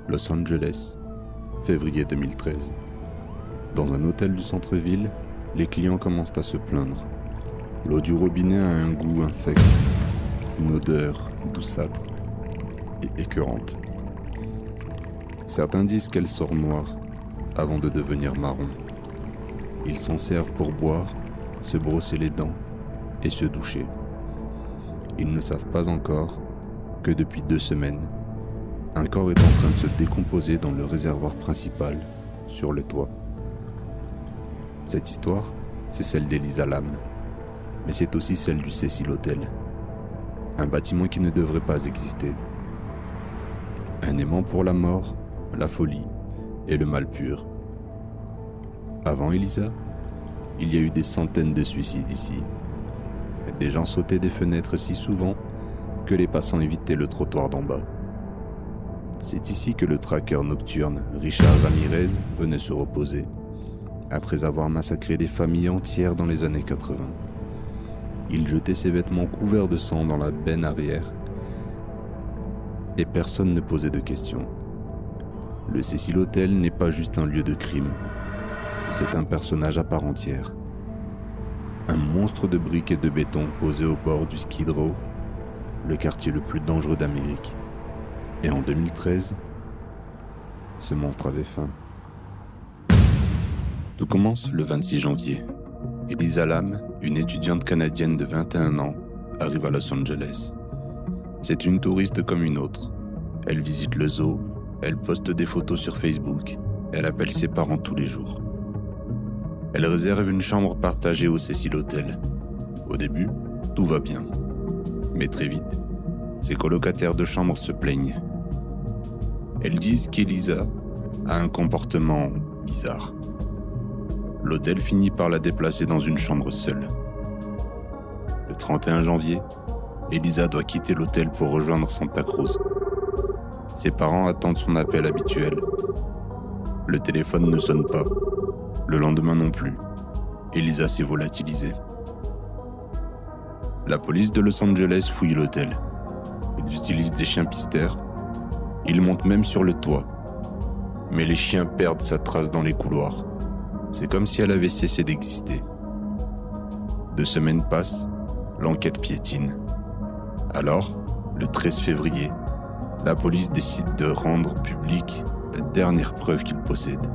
Los Angeles, février 2013. Dans un hôtel du centre-ville, les clients commencent à se plaindre. L'eau du robinet a un goût infect, une odeur douceâtre et écœurante. Certains disent qu'elle sort noire avant de devenir marron. Ils s'en servent pour boire, se brosser les dents et se doucher. Ils ne savent pas encore que depuis 2 semaines, un corps est en train de se décomposer dans le réservoir principal, sur le toit. Cette histoire, c'est celle d'Elisa Lam, mais c'est aussi celle du Cecil Hotel, un bâtiment qui ne devrait pas exister. Un aimant pour la mort, la folie et le mal pur. Avant Elisa, il y a eu des centaines de suicides ici. Des gens sautaient des fenêtres si souvent que les passants évitaient le trottoir d'en bas. C'est ici que le traqueur nocturne Richard Ramirez venait se reposer, après avoir massacré des familles entières dans les années 80. Il jetait ses vêtements couverts de sang dans la benne arrière et personne ne posait de questions. Le Cecil Hotel n'est pas juste un lieu de crime, c'est un personnage à part entière. Un monstre de briques et de béton posé au bord du Skid Row, le quartier le plus dangereux d'Amérique. Et en 2013, ce monstre avait faim. Tout commence le 26 janvier. Elisa Lam, une étudiante canadienne de 21 ans, arrive à Los Angeles. C'est une touriste comme une autre. Elle visite le zoo, elle poste des photos sur Facebook, elle appelle ses parents tous les jours. Elle réserve une chambre partagée au Cecil Hotel. Au début, tout va bien. Mais très vite, ses colocataires de chambre se plaignent. Elles disent qu'Elisa a un comportement bizarre. L'hôtel finit par la déplacer dans une chambre seule. Le 31 janvier, Elisa doit quitter l'hôtel pour rejoindre Santa Cruz. Ses parents attendent son appel habituel. Le téléphone ne sonne pas. Le lendemain non plus. Elisa s'est volatilisée. La police de Los Angeles fouille l'hôtel. Ils utilisent des chiens pisteurs. Ils montent même sur le toit. Mais les chiens perdent sa trace dans les couloirs. C'est comme si elle avait cessé d'exister. 2 semaines passent, l'enquête piétine. Alors, le 13 février, la police décide de rendre publique la dernière preuve qu'ils possèdent.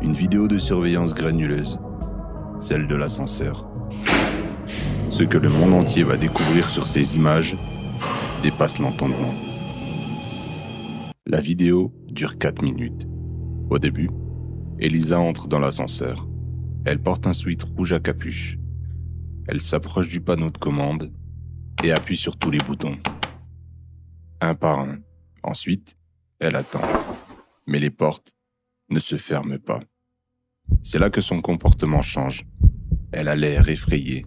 Une vidéo de surveillance granuleuse, celle de l'ascenseur. Ce que le monde entier va découvrir sur ces images dépasse l'entendement. La vidéo dure 4 minutes. Au début, Elisa entre dans l'ascenseur. Elle porte un sweat rouge à capuche. Elle s'approche du panneau de commande et appuie sur tous les boutons. Un par un. Ensuite, elle attend. Mais les portes ne se ferment pas. C'est là que son comportement change. Elle a l'air effrayée.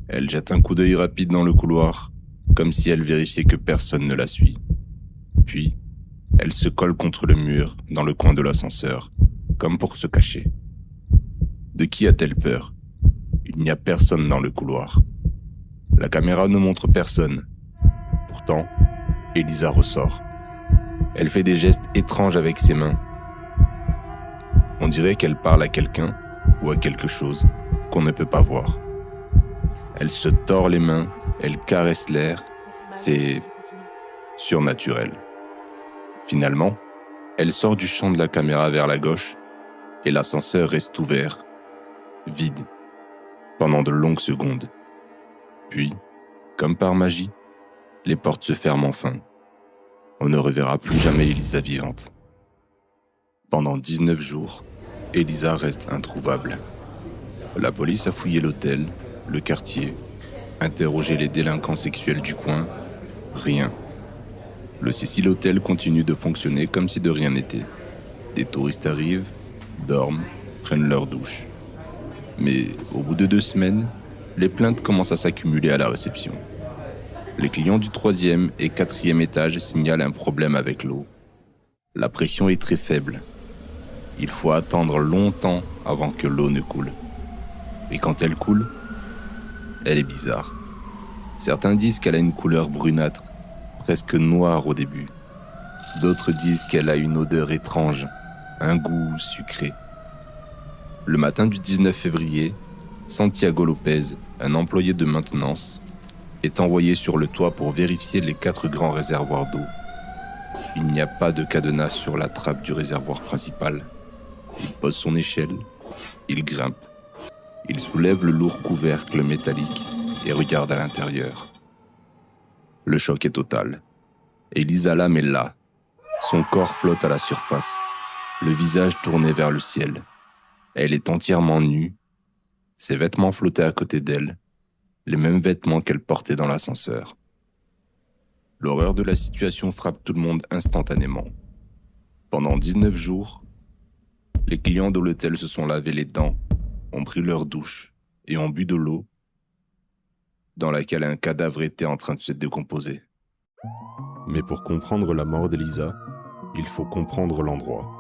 Elle jette un coup d'œil rapide dans le couloir, comme si elle vérifiait que personne ne la suit. Puis, elle se colle contre le mur, dans le coin de l'ascenseur, comme pour se cacher. De qui a-t-elle peur ? Il n'y a personne dans le couloir. La caméra ne montre personne. Pourtant, Elisa ressort. Elle fait des gestes étranges avec ses mains. On dirait qu'elle parle à quelqu'un ou à quelque chose qu'on ne peut pas voir. Elle se tord les mains, elle caresse l'air. C'est surnaturel. Finalement, elle sort du champ de la caméra vers la gauche et l'ascenseur reste ouvert, vide, pendant de longues secondes. Puis, comme par magie, les portes se ferment enfin. On ne reverra plus jamais Elisa vivante. Pendant 19 jours, Elisa reste introuvable. La police a fouillé l'hôtel, le quartier, interrogé les délinquants sexuels du coin. Rien. Le Cecil Hotel continue de fonctionner comme si de rien n'était. Des touristes arrivent, dorment, prennent leur douche. Mais au bout de 2 semaines, les plaintes commencent à s'accumuler à la réception. Les clients du 3e et 4e étage signalent un problème avec l'eau. La pression est très faible. Il faut attendre longtemps avant que l'eau ne coule. Et quand elle coule, elle est bizarre. Certains disent qu'elle a une couleur brunâtre, presque noire au début. D'autres disent qu'elle a une odeur étrange, un goût sucré. Le matin du 19 février, Santiago Lopez, un employé de maintenance, est envoyé sur le toit pour vérifier les 4 grands réservoirs d'eau. Il n'y a pas de cadenas sur la trappe du réservoir principal. Il pose son échelle, il grimpe, il soulève le lourd couvercle métallique et regarde à l'intérieur. Le choc est total. Elisa Lam est là. Son corps flotte à la surface, le visage tourné vers le ciel. Elle est entièrement nue. Ses vêtements flottaient à côté d'elle, les mêmes vêtements qu'elle portait dans l'ascenseur. L'horreur de la situation frappe tout le monde instantanément. Pendant 19 jours, les clients de l'hôtel se sont lavés les dents, ont pris leur douche et ont bu de l'eau dans laquelle un cadavre était en train de se décomposer. Mais pour comprendre la mort d'Elisa, il faut comprendre l'endroit.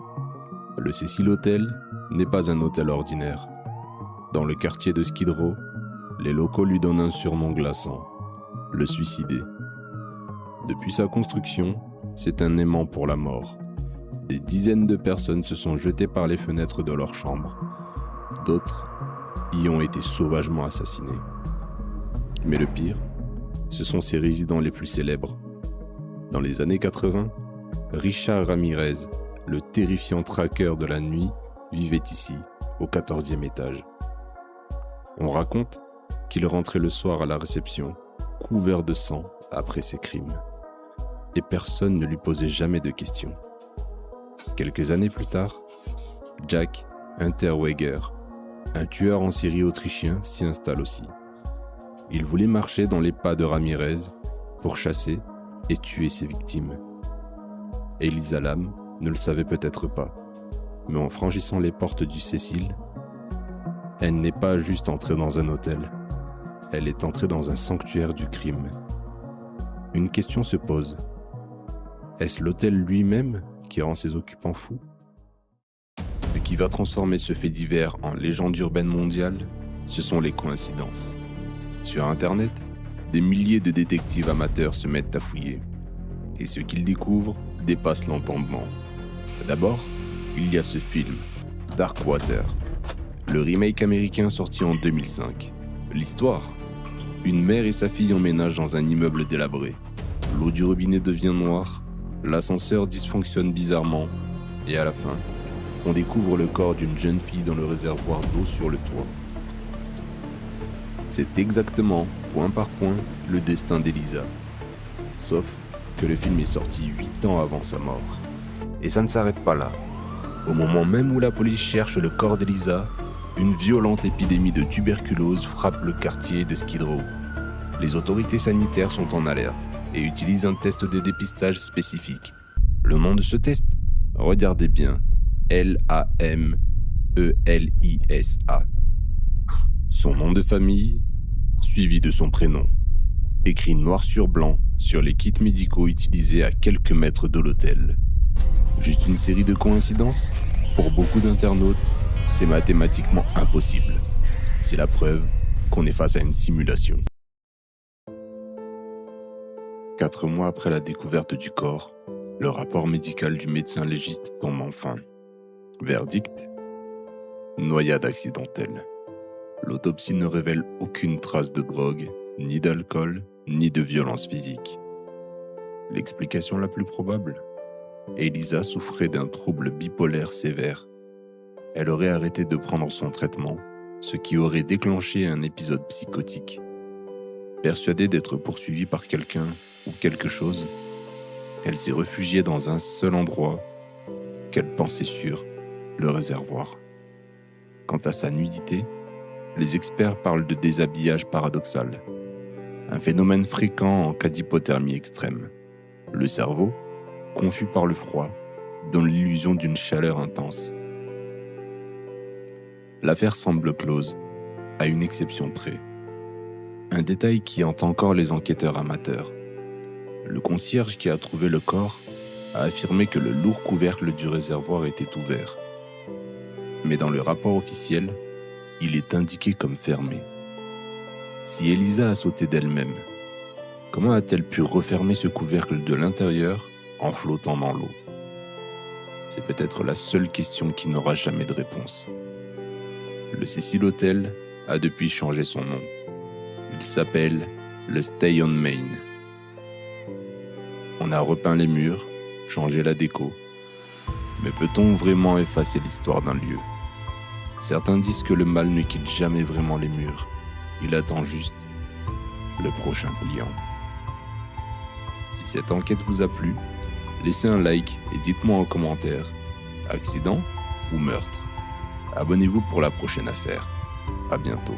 Le Cecil Hotel n'est pas un hôtel ordinaire. Dans le quartier de Skid Row, les locaux lui donnent un surnom glaçant, le suicidé. Depuis sa construction, c'est un aimant pour la mort. Des dizaines de personnes se sont jetées par les fenêtres de leur chambre. D'autres y ont été sauvagement assassinées. Mais le pire, ce sont ses résidents les plus célèbres. Dans les années 80, Richard Ramirez, le terrifiant traqueur de la nuit, vivait ici, au 14e étage. On raconte qu'il rentrait le soir à la réception, couvert de sang après ses crimes. Et personne ne lui posait jamais de questions. Quelques années plus tard, Jack Unterweger, un tueur en série autrichien, s'y installe aussi. Il voulait marcher dans les pas de Ramirez pour chasser et tuer ses victimes. Elisa Lam ne le savait peut-être pas, mais en franchissant les portes du Cecil, elle n'est pas juste entrée dans un hôtel, elle est entrée dans un sanctuaire du crime. Une question se pose. Est-ce l'hôtel lui-même qui rend ses occupants fous? Ce qui va transformer ce fait divers en légende urbaine mondiale, ce sont les coïncidences. Sur Internet, des milliers de détectives amateurs se mettent à fouiller. Et ce qu'ils découvrent dépasse l'entendement. D'abord, il y a ce film, Darkwater, le remake américain sorti en 2005. L'histoire: une mère et sa fille emménagent dans un immeuble délabré. L'eau du robinet devient noire, l'ascenseur dysfonctionne bizarrement, et à la fin, on découvre le corps d'une jeune fille dans le réservoir d'eau sur le toit. C'est exactement, point par point, le destin d'Elisa. Sauf que le film est sorti 8 ans avant sa mort. Et ça ne s'arrête pas là. Au moment même où la police cherche le corps d'Elisa, une violente épidémie de tuberculose frappe le quartier de Skid Row. Les autorités sanitaires sont en alerte et utilisent un test de dépistage spécifique. Le nom de ce test? Regardez bien. L-A-M-E-L-I-S-A. Son nom de famille, suivi de son prénom. Écrit noir sur blanc sur les kits médicaux utilisés à quelques mètres de l'hôtel. Juste une série de coïncidences? Pour beaucoup d'internautes, c'est mathématiquement impossible. C'est la preuve qu'on est face à une simulation. 4 mois après la découverte du corps, le rapport médical du médecin légiste tombe enfin. Verdict: noyade accidentelle. L'autopsie ne révèle aucune trace de drogue, ni d'alcool, ni de violence physique. L'explication la plus probable: Elisa souffrait d'un trouble bipolaire sévère. Elle aurait arrêté de prendre son traitement, ce qui aurait déclenché un épisode psychotique. Persuadée d'être poursuivie par quelqu'un ou quelque chose, elle s'est réfugiée dans un seul endroit qu'elle pensait sûr, le réservoir. Quant à sa nudité, les experts parlent de déshabillage paradoxal, un phénomène fréquent en cas d'hypothermie extrême. Le cerveau, confus par le froid, donne l'illusion d'une chaleur intense. L'affaire semble close, à une exception près. Un détail qui hante encore les enquêteurs amateurs. Le concierge qui a trouvé le corps a affirmé que le lourd couvercle du réservoir était ouvert. Mais dans le rapport officiel, il est indiqué comme fermé. Si Elisa a sauté d'elle-même, comment a-t-elle pu refermer ce couvercle de l'intérieur en flottant dans l'eau? C'est peut-être la seule question qui n'aura jamais de réponse. Le Cecil Hotel a depuis changé son nom. Il s'appelle le Stay on Main. On a repeint les murs, changé la déco. Mais peut-on vraiment effacer l'histoire d'un lieu? Certains disent que le mal ne quitte jamais vraiment les murs. Il attend juste le prochain client. Si cette enquête vous a plu, laissez un like et dites-moi en commentaire, accident ou meurtre? Abonnez-vous pour la prochaine affaire. À bientôt.